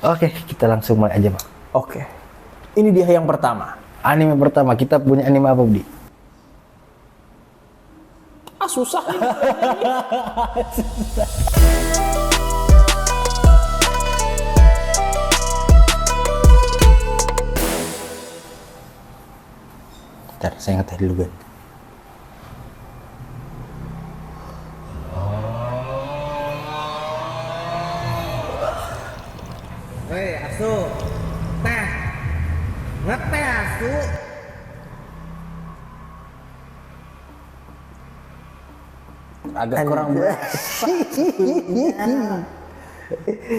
Oke, kita langsung mulai aja, Pak. Oke. Ini dia yang pertama. Anime pertama, kita punya anime apa, Budi? Susah nih. Bentar, saya ngeteh dulu, Ben. Woi, asu. Teh. Ngeteh asu. Agak kurang berasa.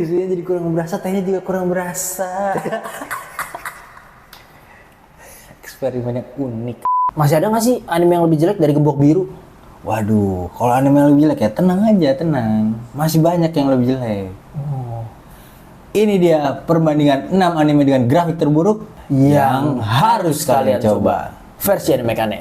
Susunya jadi kurang berasa, tehnya juga kurang berasa. Eksperimen yang unik. Masih ada nggak sih anime yang lebih jelek dari Gembok Biru? Waduh, kalau anime yang lebih jelek ya tenang aja, tenang. Masih banyak yang lebih jelek. Ini dia perbandingan 6 anime dengan grafik terburuk yang harus kalian coba. Versi anime Kane.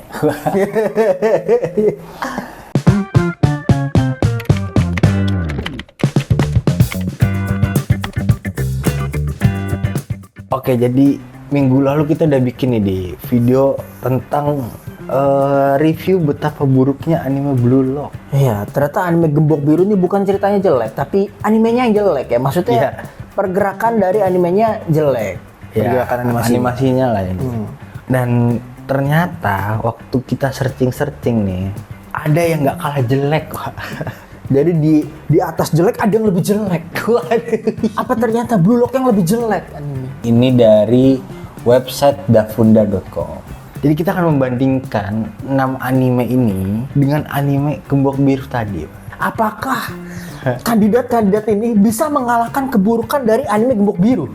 Oke, jadi minggu lalu kita udah bikin nih di video tentang review betapa buruknya anime Blue Lock. Iya, ternyata anime Gembok Biru ini bukan ceritanya jelek, tapi animenya yang jelek ya. Maksudnya Iya. pergerakan dari animenya jelek. Pergerakan animasinya lah ini. Dan ternyata waktu kita searching nih, ada yang nggak kalah jelek, Pak. Jadi di atas jelek ada yang lebih jelek. Apa ternyata Blue Lock yang lebih jelek anime? Ini dari website dafunda.com. Jadi kita akan membandingkan 6 anime ini dengan anime Gembok Biru tadi. Apakah kandidat-kandidat ini bisa mengalahkan keburukan dari anime Gembok Biru?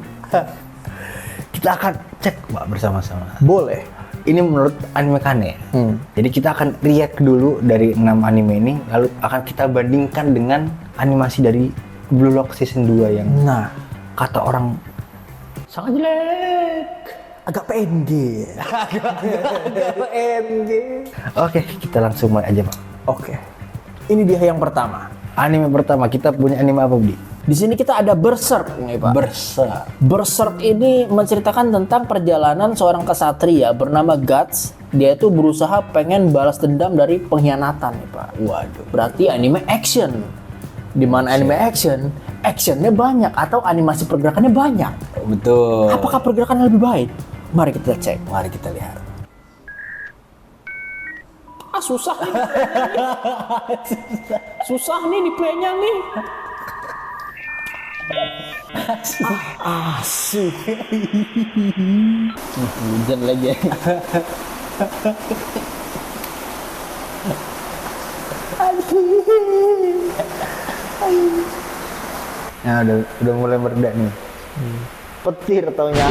Kita akan cek, Pak, bersama-sama. Boleh. Ini menurut anime Kane. Jadi kita akan react dulu dari 6 anime ini, lalu akan kita bandingkan dengan animasi dari Blue Lock season 2 yang Nah, kata orang sangat jelek. agak PNG. Agak PNG. Oke, kita langsung mulai aja, Pak. Oke. Ini dia yang pertama. Anime pertama, kita punya anime apa, Budi? Di sini kita ada Berserk nih, Pak. Berserk ini menceritakan tentang perjalanan seorang kesatria bernama Guts. Dia itu berusaha pengen balas dendam dari pengkhianatan nih, Pak. Waduh. Berarti anime action. Di mana anime action, actionnya banyak atau animasi pergerakannya banyak. Betul. Apakah pergerakannya lebih baik? Mari kita cek. Mari kita lihat. Susah nih. Susah nih di play-nya nih. Asik. Hujan lagi. Nah, udah mulai mereda nih. Petir taunya.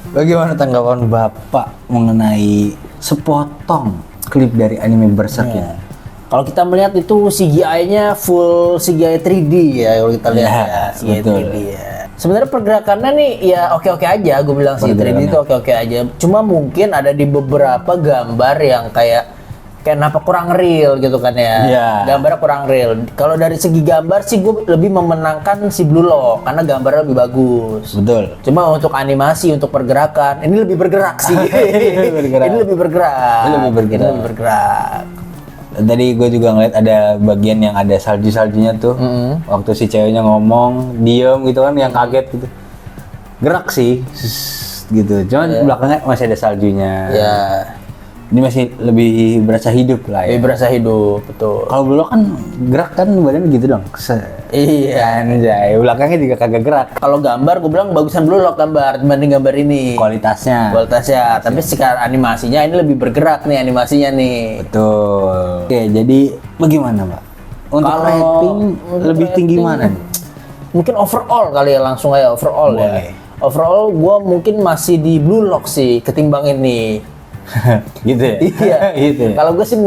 Bagaimana tanggapan Bapak mengenai sepotong klip dari anime Berserk ini? Kalau kita melihat itu CGI-nya full CGI 3D ya, kalau kita lihat ya, CGI betul. 3D ya. Sebenarnya pergerakannya nih ya oke-oke aja, gue bilang sih 3D itu oke-oke aja. Cuma mungkin ada di beberapa gambar yang kayak kenapa kurang real gitu kan ya. Iya. Gambarnya kurang real. Kalau dari segi gambar sih gue lebih memenangkan si Blue Lock karena gambarnya lebih bagus. Betul. Cuma untuk animasi, untuk pergerakan, ini lebih bergerak sih. Bergerak. Ini lebih bergerak. Ini lebih bergerak. Ini lebih bergerak. Tadi gue juga ngeliat ada bagian yang ada salju-saljunya tuh. Waktu si ceweknya ngomong, diem gitu kan, yang kaget gitu. Gerak sih, gitu. Cuman belakangnya masih ada saljunya. Ya. Ini masih lebih berasa hidup lah ya. Lebih berasa hidup, betul. Kalau Blue Lock kan gerak kan badannya gitu dong. Iya. Anjay, belakangnya juga kagak gerak. Kalau gambar, gue bilang bagusan Blue Lock gambar dibanding gambar ini. Kualitasnya. Tapi sekarang animasinya ini lebih bergerak nih animasinya nih. Betul. Oke, jadi bagaimana, Pak? Untuk Kalau rating untuk lebih tinggi rating, mana nih? Mungkin overall kali ya, langsung aja overall Boleh. ya. Overall gue mungkin masih di Blue Lock sih ketimbang ini. Gitu ya? Iya. Gitu ya? Kalau gue sih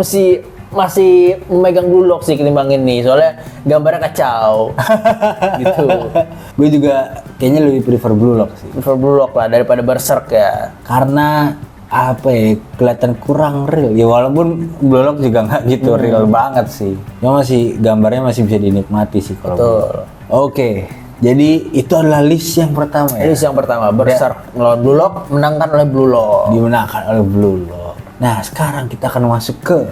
masih memegang Blue Lock sih ketimbang ini, soalnya gambarnya kacau. Gitu. Gue juga kayaknya lebih prefer Blue Lock sih. Prefer Blue Lock lah daripada Berserk ya. Karena apa ya, kelihatan kurang real ya, walaupun Blue Lock juga nggak gitu real banget sih, cuma masih gambarnya masih bisa dinikmati sih kalau Betul. Blue Lock. Oke, jadi itu adalah list yang pertama ya, Ini yang pertama, Berserk melawan Blue Lock, menangkan oleh Blue Lock. dimenangkan oleh Blue Lock. Nah sekarang kita akan masuk ke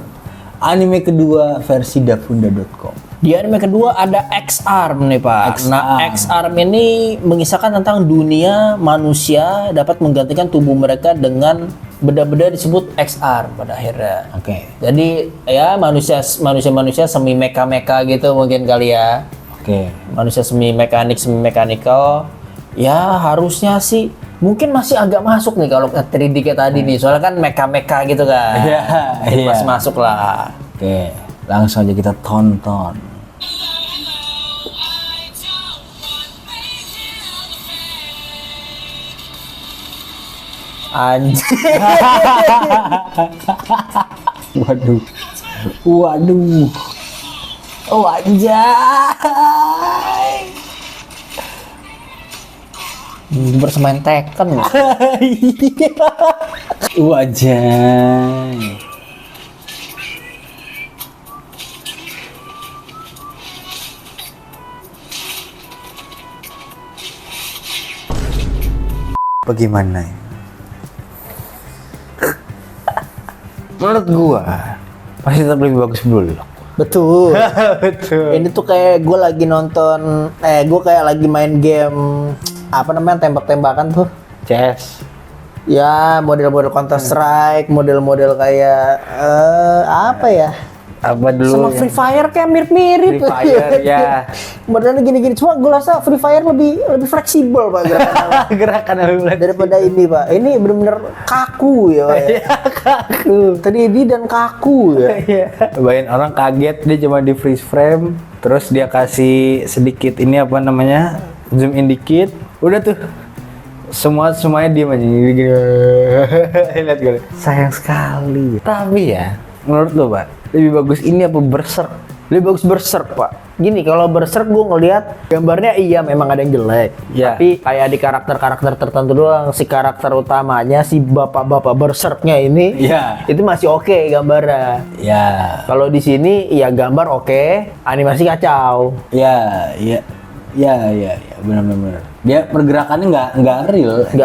anime kedua versi dafunda.com. Di anime kedua ada X-Arm nih Pak. Nah, X-Arm ini mengisahkan tentang dunia manusia dapat menggantikan tubuh mereka dengan benda-benda disebut X-Arm pada akhirnya. Oke. Jadi ya manusia semi meka gitu mungkin kali ya. Oke. Manusia semi mekanikal. Ya harusnya sih mungkin masih agak masuk nih kalau ke 3D kayak tadi nih. Soalnya kan meka gitu kan. Iya, Jadi iya. masih masuk lah. Oke, langsung aja kita tonton. Anjir. Waduh. Waduh. Oh anjay. Bermain Tekken. Wajah. Bagaimana ya? Menurut gua pasti tetap lebih bagus Blue Lock. Betul. Betul. Ini tuh kayak gue lagi nonton, gue kayak lagi main game apa namanya tembak-tembakan tuh. CS. Ya model-model Counter Strike, model-model kayak apa ya? Apa dulu? Sama Free Fire kayak mirip-mirip. Free Fire, ya. Modelnya gini-gini, cuma gue rasa Free Fire lebih fleksibel Pak gerakannya. Gerakan lebih Daripada ini Pak. Ini bener-bener kaku ya Pak. Iya, kaku. 3D dan kaku ya. Iya. Bayangin orang kaget dia cuma di freeze frame, terus dia kasih sedikit ini apa namanya? Zoom in dikit. Udah tuh. Semuanya diem aja gini. Lihat gue. Sayang sekali. Tapi ya, menurut lo, Pak, lebih bagus ini apa Berserk? Lebih bagus Berserk Pak. Gini, kalau Berserk gue ngelihat gambarnya iya memang ada yang jelek. Ya. Tapi kayak di karakter-karakter tertentu doang, si karakter utamanya si bapak-bapak Berserknya ini, Ya. itu masih oke gambarnya. Ya. Kalau di sini ya gambar oke, animasi kacau. Ya, benar-benar. Dia pergerakannya nggak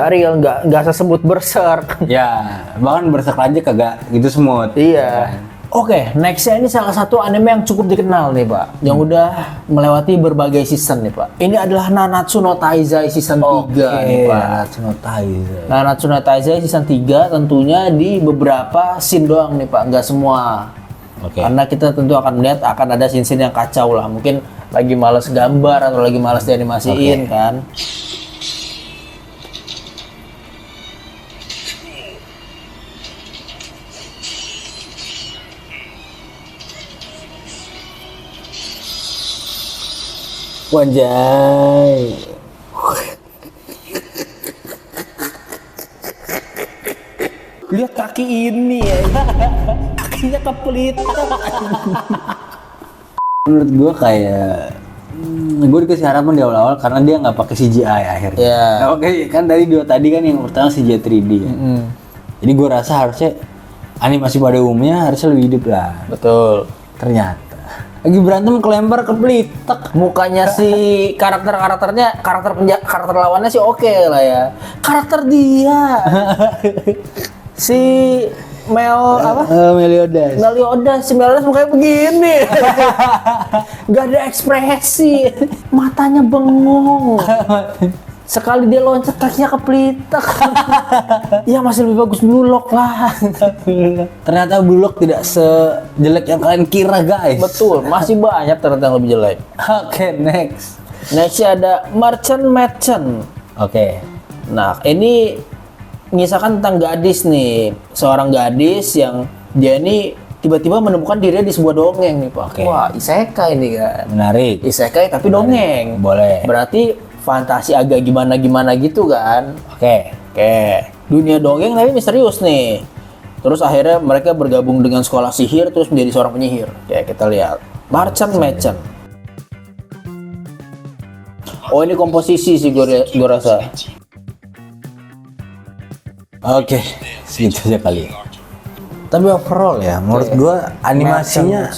real. Nggak sesebut Berserk. Ya, bahkan Berserk aja kagak gitu smooth. Iya. Oke, nextnya ini salah satu anime yang cukup dikenal nih Pak, yang udah melewati berbagai season nih Pak. Ini adalah Nanatsu no Taizai season 3 nih Pak. Nanatsu no Taizai. Nanatsu no Taizai season 3 tentunya di beberapa scene doang nih Pak, nggak semua. Oke. Karena kita tentu akan melihat akan ada scene-scene yang kacau lah. Mungkin lagi males gambar atau lagi males dianimasiin kan. Wajay. Lihat kaki ini ya. Kakinya kepelitan. Menurut gue kayak gue dikasih harapan di awal-awal karena dia nggak pakai CGI akhirnya. Iya. Nah, oke, kan tadi kan yang pertama CGI 3D ya. Jadi gue rasa harusnya animasi pada umumnya harusnya lebih hidup lah. Betul. Ternyata lagi berantem kelempar kepelitek. Mukanya si karakter lawannya sih oke lah ya. Karakter dia si Meliodas. Meliodas mukanya begini. Gak ada ekspresi. Matanya bengong. Sekali dia loncat kakinya kepelitek. Ya masih lebih bagus Blue Lock lah. Ternyata Blue Lock tidak sejelek yang kalian kira, guys. Betul, masih banyak ternyata yang lebih jelek. Oke, next. Nextnya ada Merchant. Oke. Nah, ini mengisahkan tentang gadis nih. Seorang gadis yang dia ini tiba-tiba menemukan dirinya di sebuah dongeng nih, Pak. Oke. Wah, isekai nih kan. Menarik. Isekai tapi dongeng. Boleh. Berarti fantasi agak gimana gitu kan. Oke. Dunia dongeng tapi misterius nih. Terus akhirnya mereka bergabung dengan sekolah sihir terus menjadi seorang penyihir. Kayak kita lihat. Marchan Machan. Oh ini komposisi sih gue rasa. Oke, segitu aja kali ya. Tapi overall ya, menurut gua animasinya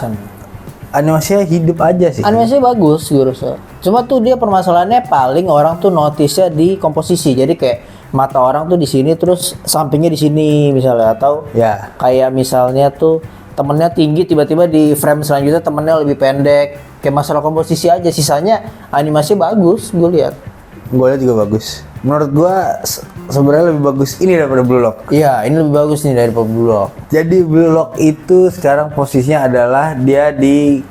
hidup aja sih. Animasinya bagus gue rasa. Cuma tuh dia permasalahannya paling orang tuh notice-nya di komposisi. Jadi kayak mata orang tuh di sini terus sampingnya di sini misalnya, atau Ya. kayak misalnya tuh temennya tinggi tiba-tiba di frame selanjutnya temennya lebih pendek. Kayak masalah komposisi aja, sisanya animasinya bagus gue lihat. Gue lihat juga bagus. Menurut gua sebenarnya lebih bagus ini daripada Blue Lock. Iya, ini lebih bagus nih dari Blue Lock. Jadi Blue Lock itu sekarang posisinya adalah dia dari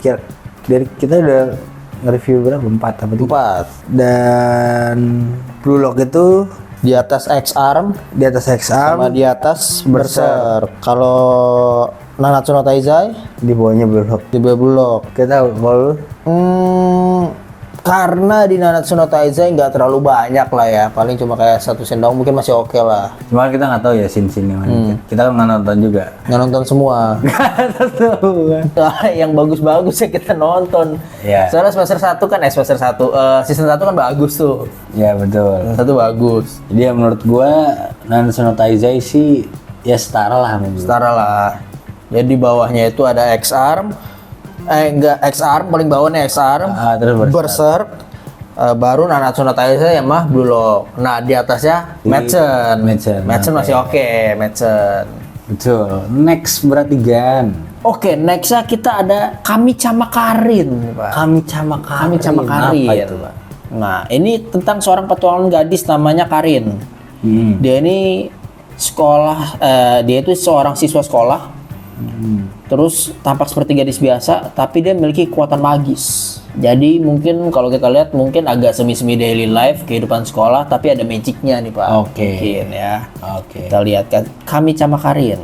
kita udah nge-review berapa? 4 apa 3? Dan Blue Lock itu Di atas X-Arm di atas X-Arm, sama di atas Berserk. Kalau Nanatsu no Taizai di bawahnya Blue Lock. di bawah Blue Lock. Kita tahu kalau lu Karena di Nanatsu no Taizai nggak terlalu banyak lah ya, paling cuma kayak 1 scene doang, mungkin masih oke lah. cuma kita nggak tahu ya scene-scene yang mana. Kita kan nggak nonton juga. Nggak nonton semua. Yang bagus-bagus ya kita nonton. Iya. Soalnya semester 1 kan semester 1 season 1 kan bagus tuh. Ya betul. Satu bagus. Jadi ya menurut gua Nanatsu no Taizai sih ya setara lah sama Blue Lock. Setara lah. Jadi bawahnya itu ada X-Arm. Enggak, X-Arm paling bawahnya X-Arm. Terus Berserk. Baru Nanatsu no Taizai sama Blue Lock. Nah, di atasnya Machan. Machan, masih oke, Machan. Betul. Next berarti Gan. Oke, nextnya kita ada Kami-sama Karin, Pak. Kami-sama Karin. Kami-sama Karin. Apa itu, Pak? Nah, ini tentang seorang petualangan gadis namanya Karin. Dia ini sekolah, dia itu seorang siswa sekolah. Terus tampak seperti gadis biasa, tapi dia memiliki kekuatan magis. Jadi mungkin kalau kita lihat mungkin agak semi-semi daily life, kehidupan sekolah, tapi ada magicnya nih Pak. Oke. Mungkin ya. Oke. Kita lihat kan, Kami-sama Karin.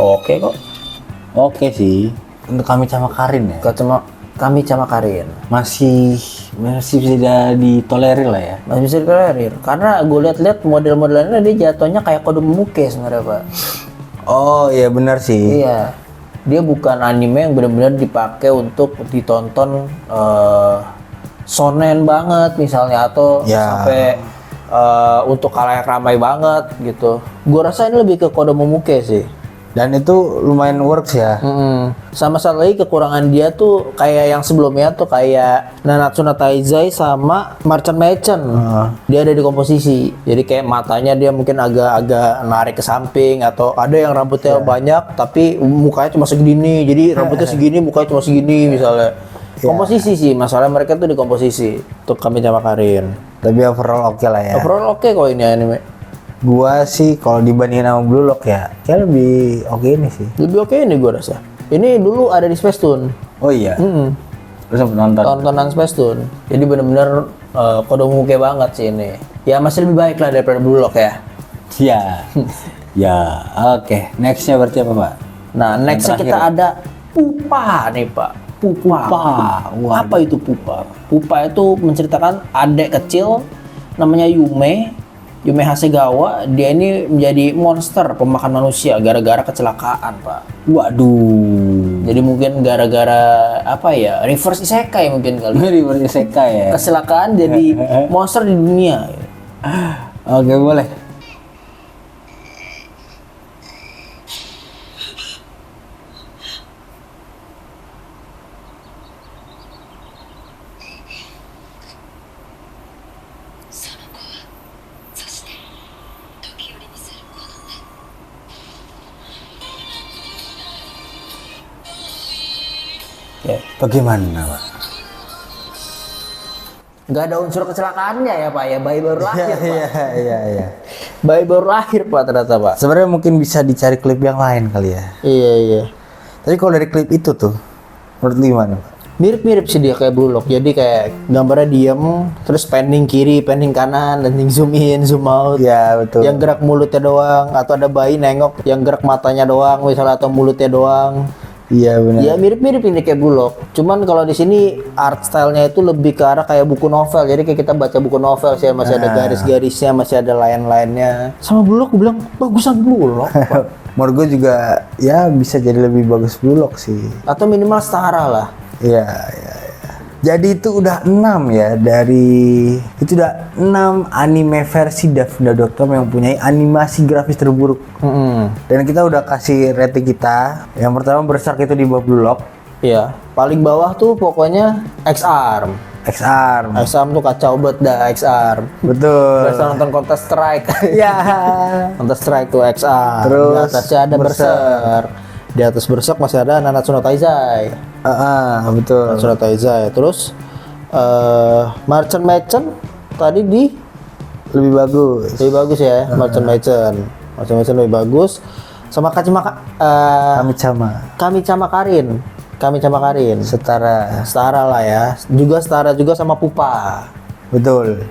Oke kok. Oke sih. Untuk Kami-sama Karin ya. Kami-sama Karin. Masih bisa ditolerir lah ya. Masih bisa ditolerir. Karena gue lihat-lihat model-modelannya dia jatuhnya kayak Kode Momonoke sebenarnya Pak. Oh iya benar sih. Iya. Dia bukan anime yang benar-benar dipakai untuk ditonton shonen banget misalnya, atau Ya. sampai untuk khalayak ramai banget gitu. Gue rasa ini lebih ke Kode Momonoke sih. Dan itu lumayan works ya. Sama satu lagi kekurangan dia tuh kayak yang sebelumnya tuh kayak Nanatsu no Taizai sama Marchan Machan. Dia ada di komposisi. Jadi kayak matanya dia mungkin agak-agak narik ke samping, atau ada yang rambutnya banyak tapi mukanya cuma segini. Jadi rambutnya segini, mukanya cuma segini misalnya. Komposisi sih, masalah mereka tuh di komposisi. Untuk Kami-sama Karin. Tapi overall oke lah ya. Overall oke kok ini anime. Gua sih kalau dibandingin sama Blue Lock ya, kayak lebih oke ini sih. Lebih oke ini gue rasa. Ini dulu ada di Space Tune. Oh iya. Terus sempet nonton. Tontonan Space Tune. Jadi bener-bener Kode Momonoke banget sih ini. Ya masih lebih baik lah daripada Blue Lock ya. Ya. Ya, oke. Nextnya berarti apa, Pak? Nah, nextnya kita ada Pupa nih Pak. Pupa. Waduh. Apa itu Pupa? Pupa itu menceritakan adik kecil namanya Yume Hasegawa. Dia ini menjadi monster pemakan manusia gara-gara kecelakaan Pak. Waduh. Jadi mungkin gara-gara apa ya, reverse isekai mungkin kali. Reverse isekai ya. Kecelakaan jadi monster di dunia. Oke, boleh. Ya. Bagaimana, Pak? Nggak ada unsur kecelakaannya ya Pak ya, bayi baru lahir Pak. Iya. Bayi baru lahir Pak ternyata Pak. Sebenarnya mungkin bisa dicari klip yang lain kali ya. Iya. Tapi kalau dari klip itu tuh, menurut lu gimana, Pak? Mirip-mirip sih dia kayak Blue Lock. Jadi kayak gambarnya diem, terus pending kiri, pending kanan, dan zoom in, zoom out. Ya betul. Yang gerak mulutnya doang, atau ada bayi nengok, yang gerak matanya doang, misalnya atau mulutnya doang. Iya benar. Ya mirip-mirip ini kayak Blue Lock. Cuman kalau di sini art style-nya itu lebih ke arah kayak buku novel. Jadi kayak kita baca buku novel sih, masih ada garis-garisnya, masih ada line-line-nya. Sama Blue Lock, gue bilang bagusan Blue Lock. Menurut gue juga ya bisa jadi lebih bagus Blue Lock sih. Atau minimal setara lah. Iya. Jadi itu udah 6 ya itu udah 6 anime versi Dafunda.com yang punya animasi grafis terburuk. Dan kita udah kasih rating kita. Yang pertama Berserk itu di bawah Blue Lock. Iya, paling bawah tuh pokoknya X-Arm. X-Arm. X-Arm tuh kacau banget dah X-Arm. Betul. Biasa nonton Counter Strike. Ya. Counter Strike tuh X-Arm. Terus di atasnya ada Berserk. Di atas Berserk masih ada Nanatsu no Taizai. Betul. Nanatsu no Taizai. Terus Merchant tadi di Lebih bagus. lebih bagus ya, Merchant lebih bagus. Sama Kami-sama Karin. Setara lah ya. Setara juga sama Pupa. Betul.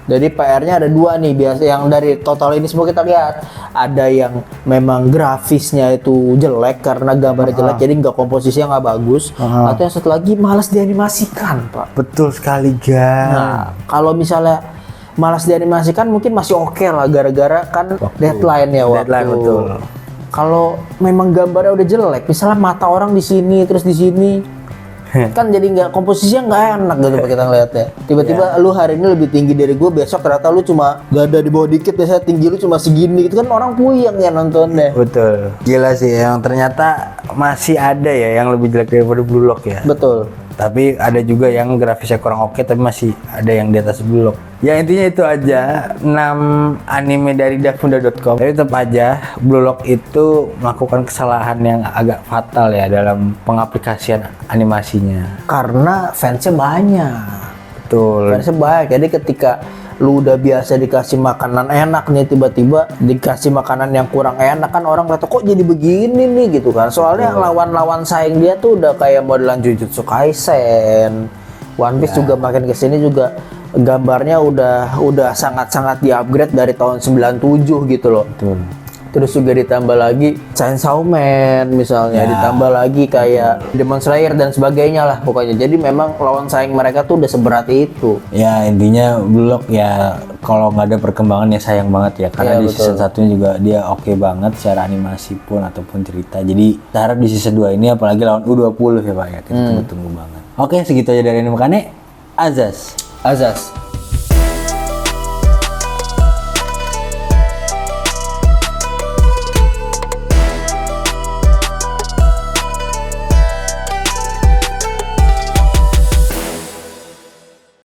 Jadi PR-nya ada 2 nih, biasa yang dari total ini semua kita lihat. Ada yang memang grafisnya itu jelek karena gambarnya jelek, jadi nggak komposisinya nggak bagus. Atau yang satu lagi malas dianimasikan, Pak. Betul sekali, Gan. Nah, kalau misalnya malas dianimasikan mungkin masih oke lah, gara-gara kan deadline ya waktu. Deadline, betul. Kalau memang gambarnya udah jelek, misalnya mata orang di sini terus di sini, kan jadi nggak, komposisinya nggak enak gitu Pak, kita ngeliatnya. Tiba-tiba lu hari ini lebih tinggi dari gue, besok ternyata lu cuma gak ada di bawah dikit, biasanya tinggi lu cuma segini gitu kan, orang puyeng ya nonton deh. Betul. Gila sih, yang ternyata masih ada ya yang lebih jelek daripada Blue Lock ya. Betul. Tapi ada juga yang grafisnya kurang oke tapi masih ada yang di atas Blue Lock. Ya intinya itu aja 6 anime dari Dafunda.com. Tapi tetap aja Blue Lock itu melakukan kesalahan yang agak fatal ya dalam pengaplikasian animasinya. Karena fansnya banyak. Betul. Fansnya banyak, jadi ketika lu udah biasa dikasih makanan enak nih, tiba-tiba dikasih makanan yang kurang enak kan orang kata kok jadi begini nih gitu kan. Soalnya lawan-lawan saing dia tuh udah kayak modelan Jujutsu Kaisen, One Piece juga makin kesini juga gambarnya udah sangat-sangat di-upgrade dari tahun 97 gitu loh. Betul. Terus juga ditambah lagi Chainsaw Man misalnya, ditambah lagi kayak Demon Slayer dan sebagainya lah pokoknya. Jadi memang lawan saing mereka tuh udah seberat itu. Ya intinya Blue Lock ya kalau nggak ada perkembangan ya sayang banget ya. Karena di season 1 juga dia oke banget secara animasi pun ataupun cerita. Jadi kita harap di season 2 ini apalagi lawan U20 ya Pak ya. Kita tunggu-tunggu banget. Oke, segitu aja dari Anime Kane. Azas.